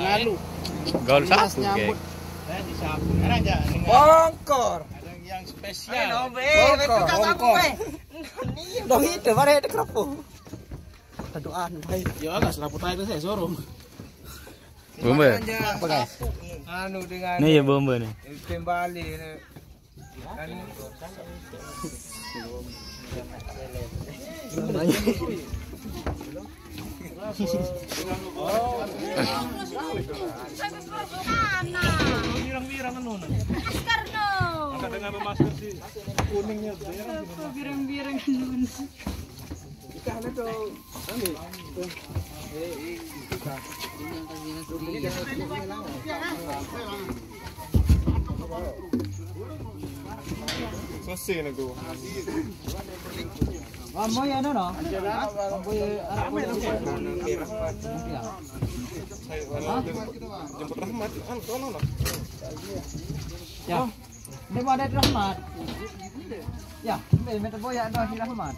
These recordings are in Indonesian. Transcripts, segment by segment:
Lalu. Gol satu, geng. Bongkor. Yang spesial. Bongkor. Dong itu mana ada kerupuk. Doaan baik. Ya agak selaput aja saya sorong. Bomba. Apa guys? Anu dengan Nih ya bomba nih. kembali birang-birang anu. Masker no. Angkat dengan masker sih. Kuningnya Birang-birang anu. ikan itu. Selesai nih tuh. Mau ya no? Jemput Rahmat kan kono no. Ya. Ini ada Rahmat. Ya, ini meter boya ada Rahmat.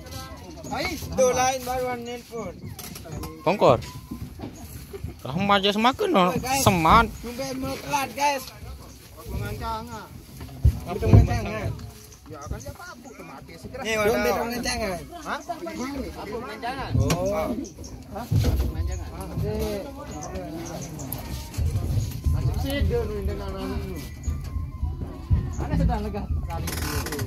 Tuh lain baruan nelpon. Bongkor. Rahmat aja semakin no. Semat. Sampai mau telat guys. Pengancangan. Apa pengancangan? Ya akan siapa abu mati segera. Nih mana pengancangan? Hah? Abu pengancangan. Oh. Hah? Pengancangan. Masih tidur dengan anu. Ada sedang lega kali itu.